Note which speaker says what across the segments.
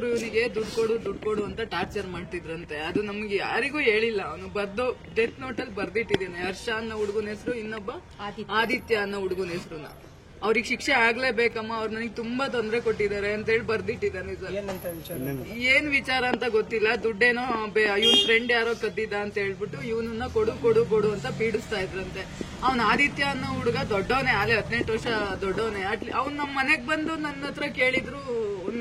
Speaker 1: ಒಬ್ರು ಇವನಿಗೆ ದುಡ್ಡು ಕೊಡು ಅಂತ ಟಾರ್ಚರ್ ಮಾಡ್ತಿದ್ರಂತೆ. ಅದು ನಮ್ಗೆ ಯಾರಿಗೂ ಹೇಳಿಲ್ಲ. ಅವನು ಡೆತ್ ನೋಟ್ ಅಲ್ಲಿ ಬರ್ದಿಟ್ಟಿದ್ದೇನೆ ಹರ್ಷ ಅನ್ನೋ ಹುಡುಗನ ಹೆಸರು, ಇನ್ನೊಬ್ಬ ಆದಿತ್ಯ ಅನ್ನೋ ಹುಡುಗನ ಹೆಸರುನ. ಅವ್ರಿಗೆ ಶಿಕ್ಷೆ ಆಗ್ಲೇಬೇಕಮ್ಮ, ಅವ್ರು ನನಗೆ ತುಂಬಾ ತೊಂದರೆ ಕೊಟ್ಟಿದ್ದಾರೆ ಅಂತ ಹೇಳಿ ಬರ್ದಿಟ್ಟಿದ್ದಾನೆ ಸರ್. ಏನ್ ವಿಚಾರ ಅಂತ ಗೊತ್ತಿಲ್ಲ. ದುಡ್ಡೇನೋ ಇವ್ನ ಫ್ರೆಂಡ್ ಯಾರೋ ಕದ್ದಿದ್ದ ಅಂತ ಹೇಳ್ಬಿಟ್ಟು ಇವನನ್ನ ಕೊಡು ಅಂತ ಪೀಡಿಸ್ತಾ ಇದ್ರಂತೆ. ಅವ್ನ ಆದಿತ್ಯ ಅನ್ನೋ ಹುಡುಗ ದೊಡ್ಡವನೇ, ಆಲೆ 18 ವರ್ಷ ದೊಡ್ಡವನೇ. ಅವ್ನ್ ನಮ್ ಮನೆಗ್ ಬಂದು ನನ್ನ ಹತ್ರ ಕೇಳಿದ್ರು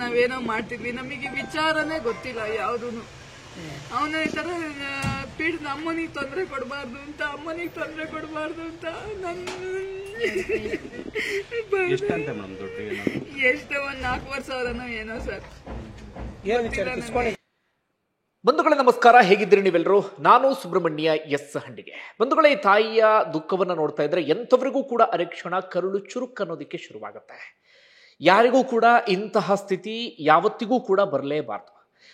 Speaker 1: ನಾವೇನೋ ಮಾಡ್ತಿದ್ವಿ, ನಮಗೆ ವಿಚಾರನೇ ಗೊತ್ತಿಲ್ಲ ಯಾವ್ದೂನು. ಅವನ ಈ ತರ ಅಮ್ಮನಿಗೆ ತೊಂದರೆ ಕೊಡಬಾರ್ದು ಅಂತ ಎಷ್ಟು 4,000 ಏನೋ ಸರ್.
Speaker 2: ಬಂಧುಗಳೇ ನಮಸ್ಕಾರ, ಹೇಗಿದ್ದೀರಿ ನೀವೆಲ್ಲರೂ? ನಾನು ಸುಬ್ರಹ್ಮಣ್ಯ ಎಸ್ ಹಂಡಿಗೆ. ಬಂಧುಗಳೇ, ಈ ತಾಯಿಯ ದುಃಖವನ್ನ ನೋಡ್ತಾ ಇದ್ರೆ ಎಂಥವರಿಗೂ ಕೂಡ ಅರೆಕ್ಷಣ ಕರುಳು ಚುರುಕ್ ಅನ್ನೋದಕ್ಕೆ ಶುರುವಾಗುತ್ತೆ. ಯಾರಿಗೂ ಕೂಡ ಇಂತಹ ಸ್ಥಿತಿ ಯಾವತ್ತಿಗೂ ಕೂಡ ಬರಲೇಬಾರ್ದು.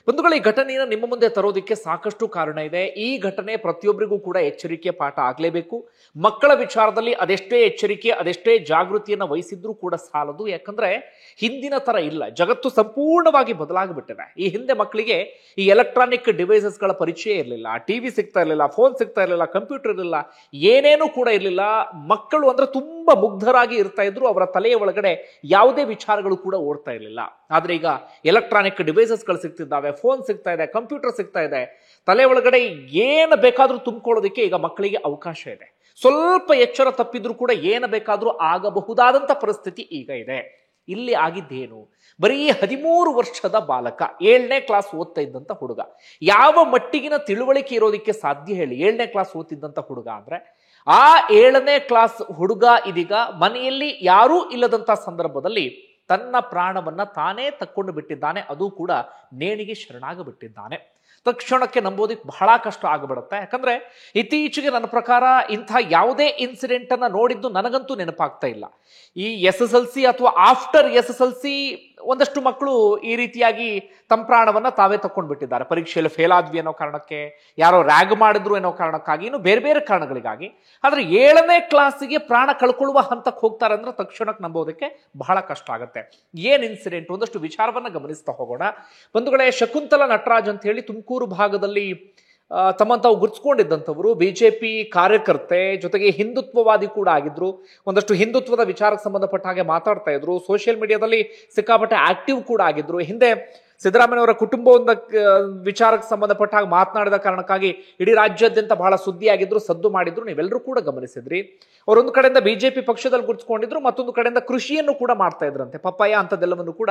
Speaker 2: ಬಂಧುಗಳ, ಈ ಘಟನೆಯನ್ನು ನಿಮ್ಮ ಮುಂದೆ ತರೋದಕ್ಕೆ ಸಾಕಷ್ಟು ಕಾರಣ ಇದೆ. ಈ ಘಟನೆ ಪ್ರತಿಯೊಬ್ಬರಿಗೂ ಕೂಡ ಎಚ್ಚರಿಕೆ ಪಾಠ ಆಗಲೇಬೇಕು. ಮಕ್ಕಳ ವಿಚಾರದಲ್ಲಿ ಅದೆಷ್ಟೇ ಎಚ್ಚರಿಕೆ, ಅದೆಷ್ಟೇ ಜಾಗೃತಿಯನ್ನು ವಹಿಸಿದ್ರೂ ಕೂಡ ಸಾಲದು. ಯಾಕಂದ್ರೆ ಹಿಂದಿನ ತರ ಇಲ್ಲ, ಜಗತ್ತು ಸಂಪೂರ್ಣವಾಗಿ ಬದಲಾಗಿಬಿಟ್ಟಿದೆ. ಈ ಹಿಂದೆ ಮಕ್ಕಳಿಗೆ ಈ ಎಲೆಕ್ಟ್ರಾನಿಕ್ ಡಿವೈಸಸ್ಗಳ ಪರಿಚಯ ಇರಲಿಲ್ಲ, ಟಿವಿ ಸಿಗ್ತಾ ಇರಲಿಲ್ಲ, ಫೋನ್ ಸಿಗ್ತಾ ಇರಲಿಲ್ಲ, ಕಂಪ್ಯೂಟರ್ ಇರಲಿಲ್ಲ, ಏನೇನೂ ಕೂಡ ಇರಲಿಲ್ಲ. ಮಕ್ಕಳು ಅಂದ್ರೆ ತುಂಬಾ ಮುಗ್ಧರಾಗಿ ಇರ್ತಾ ಇದ್ರು. ಅವರ ತಲೆಯ ಒಳಗಡೆ ಯಾವುದೇ ವಿಚಾರಗಳು ಕೂಡ ಓಡ್ತಾ ಇರಲಿಲ್ಲ. ಆದ್ರೆ ಈಗ ಎಲೆಕ್ಟ್ರಾನಿಕ್ ಡಿವೈಸಸ್ಗಳು ಸಿಗ್ತಿದ್ದಾವೆ, ಫೋನ್ ಸಿಗ್ತಾ ಇದೆ, ಕಂಪ್ಯೂಟರ್ ಸಿಗ್ತಾ ಇದೆ. ತಲೆ ಒಳಗಡೆ ಏನು ಬೇಕಾದ್ರೂ ತುಂಬಿಕೊಳ್ಳೋದಕ್ಕೆ ಈಗ ಮಕ್ಕಳಿಗೆ ಅವಕಾಶ ಇದೆ. ಸ್ವಲ್ಪ ಎಚ್ಚರ ತಪ್ಪಿದ್ರೂ ಕೂಡ ಏನು ಬೇಕಾದ್ರೂ ಆಗಬಹುದಾದಂತ ಪರಿಸ್ಥಿತಿ ಈಗ ಇದೆ. ಇಲ್ಲಿ ಆಗಿದ್ದೇನು? ಬರೀ 13 ವರ್ಷದ ಬಾಲಕ, 7ನೇ ಕ್ಲಾಸ್ ಓದ್ತಾ ಇದ್ದಂತ ಹುಡುಗ. ಯಾವ ಮಟ್ಟಿಗಿನ ತಿಳುವಳಿಕೆ ಇರೋದಕ್ಕೆ ಸಾಧ್ಯ ಹೇಳಿ? 7ನೇ ಕ್ಲಾಸ್ ಓದ್ತಿದ್ದಂತ ಹುಡುಗ ಅಂದ್ರೆ, ಆ 7ನೇ ಕ್ಲಾಸ್ ಹುಡುಗ ಇದೀಗ ಮನೆಯಲ್ಲಿ ಯಾರೂ ಇಲ್ಲದಂತ ಸಂದರ್ಭದಲ್ಲಿ ತನ್ನ ಪ್ರಾಣವನ್ನ ತಾನೇ ತಕ್ಕೊಂಡು ಬಿಟ್ಟಿದ್ದಾನೆ. ಅದು ಕೂಡ ನೇಣಿಗೆ ಶರಣಾಗಬಿಟ್ಟಿದ್ದಾನೆ. ತಕ್ಷಣಕ್ಕೆ ನಂಬೋದಕ್ಕೆ ಬಹಳ ಕಷ್ಟ ಆಗಿಬಿಡುತ್ತೆ. ಯಾಕಂದ್ರೆ ಇತ್ತೀಚೆಗೆ ನನ್ನ ಪ್ರಕಾರ ಇಂಥ ಯಾವುದೇ ಇನ್ಸಿಡೆಂಟ್ ಅನ್ನ ನೋಡಿದ್ದು ನನಗಂತೂ ನೆನಪಾಗ್ತಾ ಇಲ್ಲ. ಈ SSLC ಅಥವಾ ಆಫ್ಟರ್ SSLC ಒಂದಷ್ಟು ಮಕ್ಕಳು ಈ ರೀತಿಯಾಗಿ ತಮ್ಮ ಪ್ರಾಣವನ್ನ ತಾವೇ ತಕ್ಕೊಂಡು ಬಿಟ್ಟಿದ್ದಾರೆ. ಪರೀಕ್ಷೆಯಲ್ಲಿ ಫೇಲ್ ಆದ್ವಿ ಅನ್ನೋ ಕಾರಣಕ್ಕೆ, ಯಾರೋ ರ್ಯಾಗ್ ಮಾಡಿದ್ರು ಅನ್ನೋ ಕಾರಣಕ್ಕಾಗಿ, ಇನ್ನು ಬೇರೆ ಬೇರೆ ಕಾರಣಗಳಿಗಾಗಿ. ಆದ್ರೆ 7ನೇ ಕ್ಲಾಸಿಗೆ ಪ್ರಾಣ ಕಳ್ಕೊಳ್ಳುವ ಹಂತಕ್ಕೆ ಹೋಗ್ತಾರೆ ಅಂದ್ರೆ ತಕ್ಷಣಕ್ಕೆ ನಂಬೋದಕ್ಕೆ ಬಹಳ ಕಷ್ಟ ಆಗುತ್ತೆ. ಏನ್ ಇನ್ಸಿಡೆಂಟ್? ಒಂದಷ್ಟು ವಿಚಾರವನ್ನ ಗಮನಿಸ್ತಾ ಹೋಗೋಣ. ಬಂಧುಗಳೇ, ಶಕುಂತಲಾ ನಟರಾಜ್ ಅಂತ ಹೇಳಿ ತುಮಕೂರು ಭಾಗದಲ್ಲಿ ತಮ್ಮನ್ನು ತಾವು ಗುರುತಿಸ್ಕೊಂಡಿದ್ದಂಥವರು, ಬಿಜೆಪಿ ಕಾರ್ಯಕರ್ತೆ, ಜೊತೆಗೆ ಹಿಂದುತ್ವವಾದಿ ಕೂಡ ಆಗಿದ್ರು. ಒಂದಷ್ಟು ಹಿಂದುತ್ವದ ವಿಚಾರಕ್ಕೆ ಸಂಬಂಧಪಟ್ಟ ಹಾಗೆ ಮಾತಾಡ್ತಾ ಇದ್ರು. ಸೋಷಿಯಲ್ ಮೀಡಿಯಾದಲ್ಲಿ ಸಿಕ್ಕಾಪಟ್ಟೆ ಆಕ್ಟಿವ್ ಕೂಡ ಆಗಿದ್ರು. ಹಿಂದೆ ಸಿದ್ದರಾಮಯ್ಯವರ ಕುಟುಂಬದ ವಿಚಾರಕ್ಕೆ ಸಂಬಂಧಪಟ್ಟ ಹಾಗೆ ಮಾತನಾಡಿದ ಕಾರಣಕ್ಕಾಗಿ ಇಡೀ ರಾಜ್ಯಾದ್ಯಂತ ಬಹಳ ಸುದ್ದಿ ಆಗಿದ್ರು, ಸದ್ದು ಮಾಡಿದ್ರು. ನೀವೆಲ್ಲರೂ ಕೂಡ ಗಮನಿಸಿದ್ರಿ. ಅವರೊಂದು ಕಡೆಯಿಂದ ಬಿಜೆಪಿ ಪಕ್ಷದಲ್ಲಿ ಗುರುತಿಸ್ಕೊಂಡಿದ್ರು, ಮತ್ತೊಂದು ಕಡೆಯಿಂದ ಕೃಷಿಯನ್ನು ಕೂಡ ಮಾಡ್ತಾ ಇದ್ರಂತೆ. ಪಪ್ಪಾಯ ಅಂತದೆಲ್ಲವನ್ನು ಕೂಡ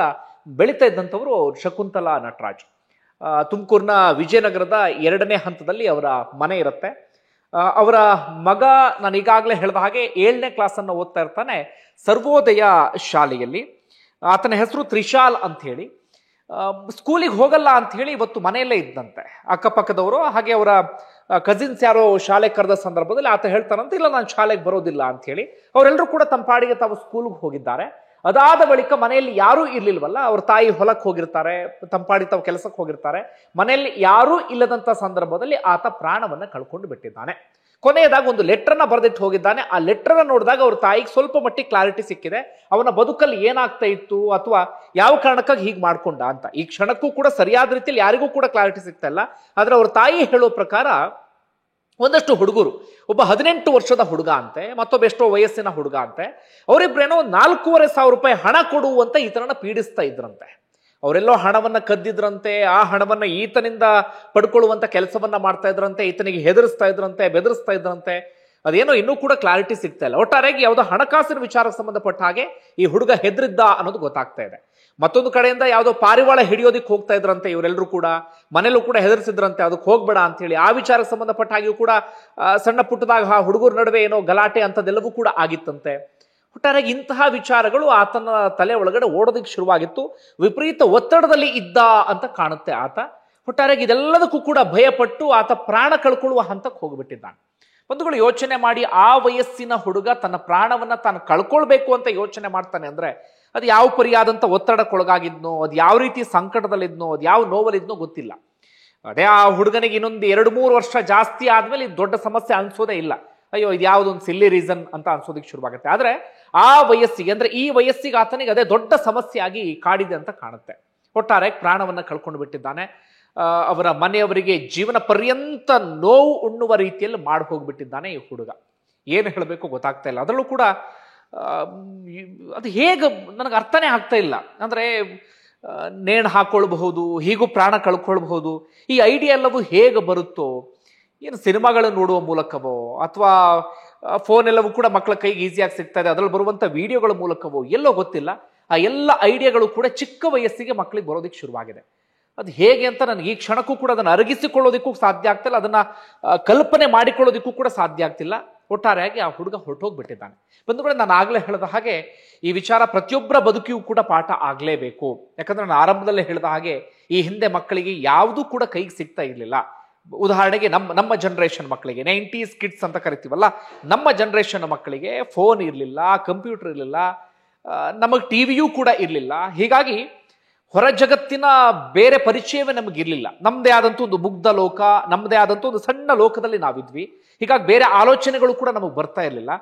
Speaker 2: ಬೆಳೀತಾ ಇದ್ದಂಥವ್ರು ಶಕುಂತಲಾ ನಟರಾಜ್. ತುಮಕೂರಿನ ವಿಜಯನಗರದ 2ನೇ ಹಂತದಲ್ಲಿ ಅವರ ಮನೆ ಇರುತ್ತೆ. ಅವರ ಮಗ, ನಾನು ಈಗಾಗಲೇ ಹೇಳಿದ ಹಾಗೆ 7ನೇ ಕ್ಲಾಸ್ ಅನ್ನು ಓದ್ತಾ ಇರ್ತಾನೆ ಸರ್ವೋದಯ ಶಾಲೆಯಲ್ಲಿ. ಆತನ ಹೆಸರು ತ್ರಿಶಾಲ್ ಅಂತ ಹೇಳಿ. ಸ್ಕೂಲಿಗೆ ಹೋಗಲ್ಲ ಅಂತ ಹೇಳಿ ಇವತ್ತು ಮನೆಯಲ್ಲೇ ಇದ್ದಂತೆ. ಅಕ್ಕಪಕ್ಕದವರು ಹಾಗೆ ಅವರ ಕಸಿನ್ಸ್ ಯಾರೋ ಶಾಲೆಗೆ ಕರೆದ ಸಂದರ್ಭದಲ್ಲಿ ಆತ ಹೇಳ್ತಾನಂತ, ಇಲ್ಲ ನಾನು ಶಾಲೆಗೆ ಬರೋದಿಲ್ಲ ಅಂತ ಹೇಳಿ. ಅವರೆಲ್ಲರೂ ಕೂಡ ತಮ್ಮ ಪಾಡಿಗೆ ತಾವು ಸ್ಕೂಲ್ಗೆ ಹೋಗಿದ್ದಾರೆ. ಅದಾದ ಬಳಿಕ ಮನೆಯಲ್ಲಿ ಯಾರೂ ಇರ್ಲಿಲ್ವಲ್ಲ, ಅವ್ರ ತಾಯಿ ಹೊಲಕ್ಕೆ ಹೋಗಿರ್ತಾರೆ, ತಮ್ಮ ಪಾಡಿ ತಾವು ಕೆಲಸಕ್ಕೆ ಹೋಗಿರ್ತಾರೆ. ಮನೆಯಲ್ಲಿ ಯಾರೂ ಇಲ್ಲದಂತ ಸಂದರ್ಭದಲ್ಲಿ ಆತ ಪ್ರಾಣವನ್ನ ಕಳ್ಕೊಂಡು ಬಿಟ್ಟಿದ್ದಾನೆ. ಕೊನೆಯದಾಗ ಒಂದು ಲೆಟರ್ನ ಬರೆದಿಟ್ಟು ಹೋಗಿದ್ದಾನೆ. ಆ ಲೆಟರ್ನ ನೋಡಿದಾಗ ಅವ್ರ ತಾಯಿಗೆ ಸ್ವಲ್ಪ ಮಟ್ಟಿಗೆ ಕ್ಲಾರಿಟಿ ಸಿಕ್ಕಿದೆ. ಅವನ ಬದುಕಲ್ಲಿ ಏನಾಗ್ತಾ ಇತ್ತು ಅಥವಾ ಯಾವ ಕಾರಣಕ್ಕಾಗಿ ಹೀಗೆ ಮಾಡ್ಕೊಂಡ ಅಂತ. ಈ ಕ್ಷಣಕ್ಕೂ ಕೂಡ ಸರಿಯಾದ ರೀತಿಯಲ್ಲಿ ಯಾರಿಗೂ ಕೂಡ ಕ್ಲಾರಿಟಿ ಸಿಗ್ತಾ ಇಲ್ಲ. ಆದ್ರೆ ಅವ್ರ ತಾಯಿ ಹೇಳೋ ಪ್ರಕಾರ ಒಂದಷ್ಟು ಹುಡುಗರು, ಒಬ್ಬ 18 ವರ್ಷದ ಹುಡುಗ ಅಂತೆ, ಮತ್ತೊಬ್ಬ ಎಷ್ಟೋ ವಯಸ್ಸಿನ ಹುಡುಗ ಅಂತೆ, ಅವರಿಬ್ರೇನೋ 4,500 ರೂಪಾಯಿ ಹಣ ಕೊಡುವಂತ ಈತನನ್ನ ಪೀಡಿಸ್ತಾ ಇದ್ರಂತೆ. ಅವರೆಲ್ಲೋ ಹಣವನ್ನ ಕದ್ದಿದ್ರಂತೆ. ಆ ಹಣವನ್ನ ಈತನಿಂದ ಪಡ್ಕೊಳ್ಳುವಂತ ಕೆಲಸವನ್ನ ಮಾಡ್ತಾ ಇದ್ರಂತೆ. ಈತನಿಗೆ ಹೆದರಿಸ್ತಾ ಇದ್ರಂತೆ, ಬೆದರಿಸ್ತಾ ಇದ್ರಂತೆ. ಅದೇನೋ ಇನ್ನೂ ಕೂಡ ಕ್ಲಾರಿಟಿ ಸಿಗ್ತಾ ಇಲ್ಲ. ಒಟ್ಟಾರೆಯಾಗಿ ಯಾವುದೋ ಹಣಕಾಸಿನ ವಿಚಾರಕ್ಕೆ ಸಂಬಂಧಪಟ್ಟ ಹಾಗೆ ಈ ಹುಡುಗ ಹೆದರಿದ್ದ ಅನ್ನೋದು ಗೊತ್ತಾಗ್ತಾ ಇದೆ. ಮತ್ತೊಂದು ಕಡೆಯಿಂದ ಯಾವುದೋ ಪಾರಿವಾಳ ಹಿಡಿಯೋದಿಕ್ಕೆ ಹೋಗ್ತಾ ಇದ್ರಂತೆ ಇವರೆಲ್ಲರೂ ಕೂಡ. ಮನೇಲೂ ಕೂಡ ಹೆದರಿಸಿದ್ರಂತೆ, ಅದಕ್ಕೆ ಹೋಗ್ಬೇಡ ಅಂತ ಹೇಳಿ. ಆ ವಿಚಾರಕ್ಕೆ ಸಂಬಂಧಪಟ್ಟ ಹಾಗೆಯೂ ಕೂಡ ಸಣ್ಣ ಪುಟ್ಟದಾಗ ಹುಡುಗರ ನಡುವೆ ಏನೋ ಗಲಾಟೆ ಅಂತದೆಲ್ಲವೂ ಕೂಡ ಆಗಿತ್ತಂತೆ. ಒಟ್ಟಾರೆಯಾಗಿ ಇಂತಹ ವಿಚಾರಗಳು ಆತನ ತಲೆ ಒಳಗಡೆ ಓಡೋದಕ್ಕೆ ಶುರುವಾಗಿತ್ತು. ವಿಪರೀತ ಒತ್ತಡದಲ್ಲಿ ಇದ್ದ ಅಂತ ಕಾಣುತ್ತೆ ಆತ. ಒಟ್ಟಾರೆಯಾಗಿ ಇದೆಲ್ಲದಕ್ಕೂ ಕೂಡ ಭಯಪಟ್ಟು ಆತ ಪ್ರಾಣ ಕಳ್ಕೊಳ್ಳುವ ಹಂತಕ್ಕೆ ಹೋಗ್ಬಿಟ್ಟಿದ್ದಾನೆ. ಬಂಧುಗಳು, ಯೋಚನೆ ಮಾಡಿ, ಆ ವಯಸ್ಸಿನ ಹುಡುಗ ತನ್ನ ಪ್ರಾಣವನ್ನ ತಾನು ಕಳ್ಕೊಳ್ಬೇಕು ಅಂತ ಯೋಚನೆ ಮಾಡ್ತಾನೆ ಅಂದ್ರೆ ಅದು ಯಾವ ಪರಿಯಾದಂಥ ಒತ್ತಡಕ್ಕೊಳಗಾಗಿದ್ನೋ, ಅದು ಯಾವ ರೀತಿ ಸಂಕಟದಲ್ಲಿದ್ನೋ, ಅದು ಯಾವ ನೋವಲ್ಲಿದ್ನೋ ಗೊತ್ತಿಲ್ಲ. ಅದೇ ಆ ಹುಡುಗನಿಗೆ ಇನ್ನೊಂದು 2-3 ವರ್ಷ ಜಾಸ್ತಿ ಆದ್ಮೇಲೆ ಇದು ದೊಡ್ಡ ಸಮಸ್ಯೆ ಅನ್ಸೋದೇ ಇಲ್ಲ. ಅಯ್ಯೋ ಇದು ಯಾವುದೊಂದು ಸಿಲ್ಲಿ ರೀಸನ್ ಅಂತ ಅನ್ಸೋದಕ್ಕೆ ಶುರುವಾಗುತ್ತೆ. ಆದ್ರೆ ಆ ವಯಸ್ಸಿಗೆ, ಅಂದ್ರೆ ಈ ವಯಸ್ಸಿಗೆ ಆತನಿಗೆ ಅದೇ ದೊಡ್ಡ ಸಮಸ್ಯೆ ಆಗಿ ಕಾಡಿದೆ ಅಂತ ಕಾಣುತ್ತೆ. ಒಟ್ಟಾರೆ ಪ್ರಾಣವನ್ನು ಕಳ್ಕೊಂಡು ಬಿಟ್ಟಿದ್ದಾನೆ. ಅವರ ಮನೆಯವರಿಗೆ ಜೀವನ ಪರ್ಯಂತ ನೋವು ಉಣ್ಣುವ ರೀತಿಯಲ್ಲಿ ಮಾಡಿ ಹೋಗ್ಬಿಟ್ಟಿದ್ದಾನೆ ಈ ಹುಡುಗ. ಏನು ಹೇಳಬೇಕು ಗೊತ್ತಾಗ್ತಾ ಇಲ್ಲ. ಅದರಲ್ಲೂ ಕೂಡ ಅದು ಹೇಗೆ ನನಗೆ ಅರ್ಥನೇ ಆಗ್ತಾ ಇಲ್ಲ. ಅಂದರೆ ನೇಣು ಹಾಕೊಳ್ಬಹುದು, ಹೀಗೂ ಪ್ರಾಣ ಕಳ್ಕೊಳ್ಬಹುದು, ಈ ಐಡಿಯಾ ಎಲ್ಲವೂ ಹೇಗೆ ಬರುತ್ತೋ, ಏನು ಸಿನಿಮಾಗಳನ್ನು ನೋಡುವ ಮೂಲಕವೋ ಅಥವಾ ಫೋನ್ ಎಲ್ಲವೂ ಕೂಡ ಮಕ್ಕಳ ಕೈಗೆ ಈಸಿಯಾಗಿ ಸಿಗ್ತಾ ಇದೆ, ಅದರಲ್ಲಿ ಬರುವಂಥ ವಿಡಿಯೋಗಳ ಮೂಲಕವೋ ಎಲ್ಲೋ ಗೊತ್ತಿಲ್ಲ. ಆ ಎಲ್ಲ ಐಡಿಯಾಗಳು ಕೂಡ ಚಿಕ್ಕ ವಯಸ್ಸಿಗೆ ಮಕ್ಕಳಿಗೆ ಬರೋದಕ್ಕೆ ಶುರುವಾಗಿದೆ. ಅದು ಹೇಗೆ ಅಂತ ನನಗೆ ಈ ಕ್ಷಣಕ್ಕೂ ಕೂಡ ಅದನ್ನು ಅರಗಿಸಿಕೊಳ್ಳೋದಕ್ಕೂ ಸಾಧ್ಯ ಆಗ್ತಿಲ್ಲ, ಅದನ್ನು ಕಲ್ಪನೆ ಮಾಡಿಕೊಳ್ಳೋದಕ್ಕೂ ಕೂಡ ಸಾಧ್ಯ ಆಗ್ತಿಲ್ಲ. ಒಟ್ಟಾರೆಯಾಗಿ ಆ ಹುಡುಗ ಹೊರಟೋಗ್ಬಿಟ್ಟಿದ್ದಾನೆ. ಬಂಧುಗಳೇ, ನಾನು ಆಗಲೇ ಹೇಳಿದ ಹಾಗೆ ಈ ವಿಚಾರ ಪ್ರತಿಯೊಬ್ಬರ ಬದುಕಿಯೂ ಕೂಡ ಪಾಠ ಆಗಲೇಬೇಕು. ಯಾಕಂದ್ರೆ ನಾನು ಆರಂಭದಲ್ಲೇ ಹೇಳಿದ ಹಾಗೆ ಈ ಹಿಂದೆ ಮಕ್ಕಳಿಗೆ ಯಾವುದೂ ಕೂಡ ಕೈಗೆ ಸಿಗ್ತಾ ಇರಲಿಲ್ಲ. ಉದಾಹರಣೆಗೆ ನಮ್ಮ ಜನರೇಷನ್ ಮಕ್ಕಳಿಗೆ, 90s ಕಿಡ್ಸ್ ಅಂತ ಕರಿತೀವಲ್ಲ, ನಮ್ಮ ಜನರೇಷನ್ ಮಕ್ಕಳಿಗೆ ಫೋನ್ ಇರಲಿಲ್ಲ, ಕಂಪ್ಯೂಟರ್ ಇರಲಿಲ್ಲ, ನಮಗೆ ಟಿವಿಯೂ ಕೂಡ ಇರಲಿಲ್ಲ. ಹೀಗಾಗಿ ಹೊರ ಜಗತ್ತಿನ ಬೇರೆ ಪರಿಚಯವೇ ನಮಗಿರಲಿಲ್ಲ. ನಮ್ಮದೇ ಆದಂಥ ಒಂದು ಮುಗ್ಧ ಲೋಕ, ನಮ್ಮದೇ ಆದಂಥ ಒಂದು ಸಣ್ಣ ಲೋಕದಲ್ಲಿ ನಾವಿದ್ವಿ. ಹೀಗಾಗಿ ಬೇರೆ ಆಲೋಚನೆಗಳು ಕೂಡ ನಮಗೆ ಬರ್ತಾ ಇರಲಿಲ್ಲ.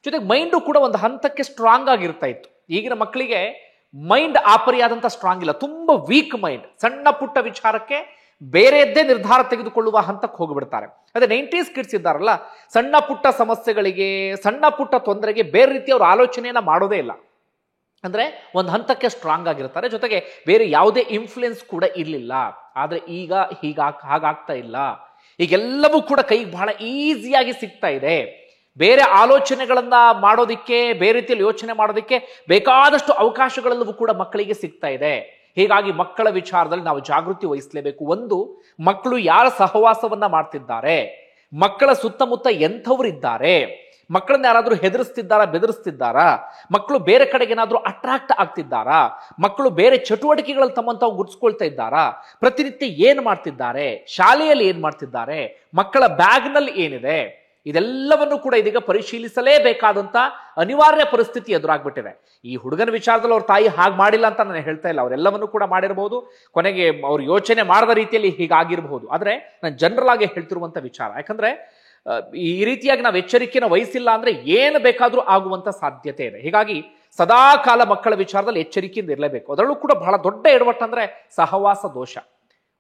Speaker 2: ಜೊತೆಗೆ ಮೈಂಡು ಕೂಡ ಒಂದು ಹಂತಕ್ಕೆ ಸ್ಟ್ರಾಂಗ್ ಆಗಿರ್ತಾ ಇತ್ತು. ಈಗಿನ ಮಕ್ಕಳಿಗೆ ಮೈಂಡ್ ಆಪರಿಯಾದಂಥ ಸ್ಟ್ರಾಂಗ್ ಇಲ್ಲ, ತುಂಬ ವೀಕ್ ಮೈಂಡ್. ಸಣ್ಣ ಪುಟ್ಟ ವಿಚಾರಕ್ಕೆ ಬೇರೆಯದ್ದೇ ನಿರ್ಧಾರ ತೆಗೆದುಕೊಳ್ಳುವ ಹಂತಕ್ಕೆ ಹೋಗಿಬಿಡ್ತಾರೆ. ಅದೇ 90s ಕಿಡ್ಸ್ ಇದ್ದಾರಲ್ಲ, ಸಣ್ಣ ಪುಟ್ಟ ಸಮಸ್ಯೆಗಳಿಗೆ, ಸಣ್ಣ ಪುಟ್ಟ ತೊಂದರೆಗೆ ಬೇರೆ ರೀತಿ ಅವ್ರ ಆಲೋಚನೆಯನ್ನ ಮಾಡೋದೇ ಇಲ್ಲ. ಅಂದರೆ ಒಂದು ಹಂತಕ್ಕೆ ಸ್ಟ್ರಾಂಗ್ ಆಗಿರ್ತಾರೆ. ಜೊತೆಗೆ ಬೇರೆ ಯಾವುದೇ ಇನ್ಫ್ಲುಯೆನ್ಸ್ ಕೂಡ ಇರಲಿಲ್ಲ. ಆದರೆ ಈಗ ಹಾಗಾಗ್ತಾ ಇಲ್ಲ. ಈಗೆಲ್ಲವೂ ಕೂಡ ಕೈಗೆ ಬಹಳ ಈಸಿಯಾಗಿ ಸಿಗ್ತಾ ಇದೆ. ಬೇರೆ ಆಲೋಚನೆಗಳನ್ನ ಮಾಡೋದಕ್ಕೆ, ಬೇರೆ ರೀತಿಯಲ್ಲಿ ಯೋಚನೆ ಮಾಡೋದಕ್ಕೆ ಬೇಕಾದಷ್ಟು ಅವಕಾಶಗಳೆಲ್ಲವೂ ಕೂಡ ಮಕ್ಕಳಿಗೆ ಸಿಗ್ತಾ ಇದೆ. ಹೀಗಾಗಿ ಮಕ್ಕಳ ವಿಚಾರದಲ್ಲಿ ನಾವು ಜಾಗೃತಿ ವಹಿಸಲೇಬೇಕು. ಒಂದು, ಮಕ್ಕಳು ಯಾರ ಸಹವಾಸವನ್ನ ಮಾಡ್ತಿದ್ದಾರೆ, ಮಕ್ಕಳ ಸುತ್ತಮುತ್ತ ಎಂಥವರಿದ್ದಾರೆ, ಮಕ್ಕಳನ್ನ ಯಾರಾದ್ರೂ ಹೆದರಿಸ್ತಿದ್ದಾರಾ, ಬೆದರಿಸ್ತಿದ್ದಾರಾ, ಮಕ್ಕಳು ಬೇರೆ ಕಡೆಗೆ ಏನಾದ್ರೂ ಅಟ್ರಾಕ್ಟ್ ಆಗ್ತಿದ್ದಾರಾ, ಮಕ್ಕಳು ಬೇರೆ ಚಟುವಟಿಕೆಗಳಲ್ಲಿ ತಮ್ಮಂತಾವು ಗುರ್ಸ್ಕೊಳ್ತಾ ಇದ್ದಾರಾ, ಪ್ರತಿನಿತ್ಯ ಏನು ಮಾಡ್ತಿದ್ದಾರೆ, ಶಾಲೆಯಲ್ಲಿ ಏನು ಮಾಡ್ತಿದ್ದಾರೆ, ಮಕ್ಕಳ ಬ್ಯಾಗ್ನಲ್ಲಿ ಏನಿದೆ, ಇದೆಲ್ಲವನ್ನು ಕೂಡ ಇದೀಗ ಪರಿಶೀಲಿಸಲೇಬೇಕಾದಂತ ಅನಿವಾರ್ಯ ಪರಿಸ್ಥಿತಿ ಎದುರಾಗ್ಬಿಟ್ಟಿದೆ. ಈ ಹುಡುಗನ ವಿಚಾರದಲ್ಲಿ ಅವ್ರ ತಾಯಿ ಹಾಗೆ ಮಾಡಿಲ್ಲ ಅಂತ ನಾನು ಹೇಳ್ತಾ ಇಲ್ಲ, ಅವರೆಲ್ಲವನ್ನು ಕೂಡ ಮಾಡಿರಬಹುದು, ಕೊನೆಗೆ ಅವ್ರು ಯೋಚನೆ ಮಾಡದ ರೀತಿಯಲ್ಲಿ ಹೀಗಾಗಿರಬಹುದು. ಆದ್ರೆ ನಾನು ಜನರಲ್ ಆಗಿ ಹೇಳ್ತಿರುವಂತ ವಿಚಾರ. ಯಾಕಂದ್ರೆ ಈ ರೀತಿಯಾಗಿ ನಾವು ಎಚ್ಚರಿಕೆಯನ್ನು ವಹಿಸಿಲ್ಲ ಅಂದ್ರೆ ಏನು ಬೇಕಾದ್ರೂ ಆಗುವಂತ ಸಾಧ್ಯತೆ ಇದೆ. ಹೀಗಾಗಿ ಸದಾ ಕಾಲ ಮಕ್ಕಳ ವಿಚಾರದಲ್ಲಿ ಎಚ್ಚರಿಕೆಯಿಂದ ಇರಲೇಬೇಕು. ಅದರಲ್ಲೂ ಕೂಡ ಬಹಳ ದೊಡ್ಡ ಎಡವಟ್ಟು ಅಂದ್ರೆ ಸಹವಾಸ ದೋಷ.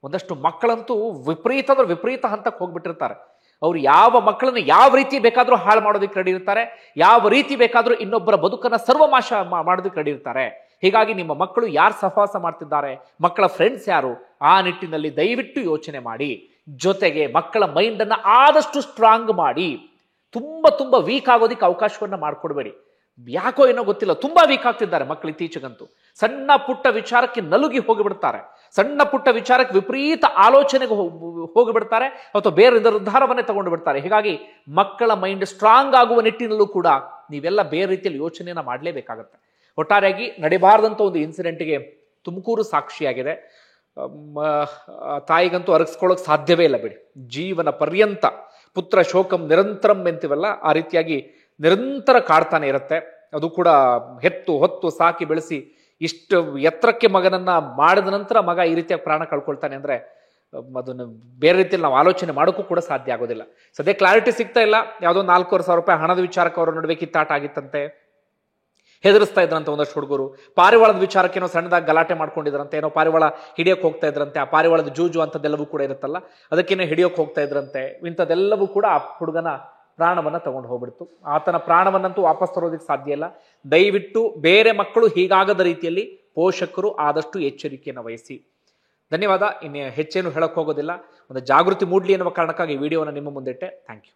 Speaker 2: ಒಂದಷ್ಟು ಮಕ್ಕಳಂತೂ ವಿಪರೀತ ಹಂತಕ್ಕೆ ಹೋಗ್ಬಿಟ್ಟಿರ್ತಾರೆ. ಅವ್ರು ಯಾವ ಮಕ್ಕಳನ್ನು ಯಾವ ರೀತಿ ಬೇಕಾದ್ರೂ ಹಾಳು ಮಾಡೋದಕ್ಕೆ ರೆಡಿ ಇರ್ತಾರೆ, ಯಾವ ರೀತಿ ಬೇಕಾದ್ರೂ ಇನ್ನೊಬ್ಬರ ಬದುಕನ್ನ ಸರ್ವನಾಶ ಮಾಡೋದಕ್ಕೆ ರೆಡಿ ಇರ್ತಾರೆ. ಹೀಗಾಗಿ ನಿಮ್ಮ ಮಕ್ಕಳು ಯಾರು ಸಹವಾಸ ಮಾಡ್ತಿದ್ದಾರೆ, ಮಕ್ಕಳ ಫ್ರೆಂಡ್ಸ್ ಯಾರು, ಆ ನಿಟ್ಟಿನಲ್ಲಿ ದಯವಿಟ್ಟು ಯೋಚನೆ ಮಾಡಿ. ಜೊತೆಗೆ ಮಕ್ಕಳ ಮೈಂಡ್ ಅನ್ನ ಆದಷ್ಟು ಸ್ಟ್ರಾಂಗ್ ಮಾಡಿ. ತುಂಬಾ ವೀಕ್ ಆಗೋದಿಕ್ಕೆ ಅವಕಾಶವನ್ನ ಮಾಡ್ಕೊಡ್ಬೇಡಿ. ಯಾಕೋ ಏನೋ ಗೊತ್ತಿಲ್ಲ, ತುಂಬಾ ವೀಕ್ ಆಗ್ತಿದ್ದಾರೆ ಮಕ್ಕಳು ಇತ್ತೀಚೆಗಂತೂ. ಸಣ್ಣ ಪುಟ್ಟ ವಿಚಾರಕ್ಕೆ ನಲುಗಿ ಹೋಗಿಬಿಡ್ತಾರೆ, ಸಣ್ಣ ಪುಟ್ಟ ವಿಚಾರಕ್ಕೆ ವಿಪರೀತ ಆಲೋಚನೆಗೆ ಹೋಗಿಬಿಡ್ತಾರೆ, ಅಥವಾ ಬೇರೆ ನಿರ್ಧಾರವನ್ನೇ ತಗೊಂಡು ಬಿಡ್ತಾರೆ. ಹೀಗಾಗಿ ಮಕ್ಕಳ ಮೈಂಡ್ ಸ್ಟ್ರಾಂಗ್ ಆಗುವ ನಿಟ್ಟಿನಲ್ಲೂ ಕೂಡ ನೀವೆಲ್ಲ ಬೇರೆ ರೀತಿಯಲ್ಲಿ ಯೋಚನೆಯನ್ನ ಮಾಡಲೇಬೇಕಾಗತ್ತೆ. ಒಟ್ಟಾರೆಯಾಗಿ ನಡಿಬಾರದಂತ ಒಂದು ಇನ್ಸಿಡೆಂಟ್ಗೆ ತುಮಕೂರು ಸಾಕ್ಷಿಯಾಗಿದೆ. ತಾಯಿಗಂತೂ ಅರಗಿಸ್ಕೊಳ್ಳೋಕೆ ಸಾಧ್ಯವೇ ಇಲ್ಲ ಬಿಡಿ. ಜೀವನ ಪರ್ಯಂತ ಪುತ್ರ ಶೋಕಂ ನಿರಂತರಂ ಎಂತೀವಲ್ಲ, ಆ ರೀತಿಯಾಗಿ ನಿರಂತರ ಕಾಡ್ತಾನೆ ಇರುತ್ತೆ. ಅದು ಕೂಡ ಹೊತ್ತು ಸಾಕಿ ಬೆಳೆಸಿ ಇಷ್ಟು ಎತ್ತರಕ್ಕೆ ಮಗನನ್ನ ಮಾಡಿದ ನಂತರ ಮಗ ಈ ರೀತಿಯಾಗಿ ಪ್ರಾಣ ಕಳ್ಕೊಳ್ತಾನೆ ಅಂದ್ರೆ ಅದನ್ನು ಬೇರೆ ರೀತಿಯಲ್ಲಿ ನಾವು ಆಲೋಚನೆ ಮಾಡೋಕ್ಕೂ ಕೂಡ ಸಾಧ್ಯ ಆಗೋದಿಲ್ಲ. ಸದ್ಯ ಕ್ಲಾರಿಟಿ ಸಿಗ್ತಾ ಇಲ್ಲ. ಯಾವುದೋ 4,500 ರೂಪಾಯಿ ಹಣದ ವಿಚಾರಕ್ಕೆ ಅವರ ನಡುವೆ ಕಿತ್ತಾಟ ಆಗಿತ್ತಂತೆ, ಹೆದರಿಸ್ತಾ ಇದ್ರಂತೆ ಒಂದಷ್ಟು ಹುಡುಗರು. ಪಾರಿವಾಳದ ವಿಚಾರಕ್ಕೆ ಏನೋ ಸಣ್ಣದಾಗಿ ಗಲಾಟೆ ಮಾಡ್ಕೊಂಡಿದ್ರಂತೆ, ಏನೋ ಪಾರಿವಾಳ ಹಿಡಿಯೋಕೆ ಹೋಗ್ತಾ ಇದ್ರಂತೆ, ಆ ಪಾರಿವಾಳದ ಜೂಜು ಅಂತದೆಲ್ಲವೂ ಕೂಡ ಇರುತ್ತಲ್ಲ, ಅದಕ್ಕೇನೋ ಹಿಡಿಯೋಕೆ ಹೋಗ್ತಾ ಇದ್ರಂತೆ. ಇಂಥದ್ದೆಲ್ಲವೂ ಕೂಡ ಆ ಹುಡುಗನ ಪ್ರಾಣವನ್ನ ತಗೊಂಡು ಹೋಗ್ಬಿಡ್ತು. ಆತನ ಪ್ರಾಣವನ್ನಂತೂ ವಾಪಸ್ ತರೋದಕ್ಕೆ ಸಾಧ್ಯ ಇಲ್ಲ. ದಯವಿಟ್ಟು ಬೇರೆ ಮಕ್ಕಳು ಹೀಗಾಗದ ರೀತಿಯಲ್ಲಿ ಪೋಷಕರು ಆದಷ್ಟು ಎಚ್ಚರಿಕೆಯನ್ನು ವಹಿಸಿ. ಧನ್ಯವಾದ. ಇನ್ನು ಹೆಚ್ಚೇನು ಹೇಳಕ್ ಹೋಗೋದಿಲ್ಲ, ಒಂದು ಜಾಗೃತಿ ಮೂಡ್ಲಿ ಎನ್ನುವ ಕಾರಣಕ್ಕಾಗಿ ಈ ವಿಡಿಯೋನ ನಿಮ್ಮ ಮುಂದಿಟ್ಟೆ. Thank you.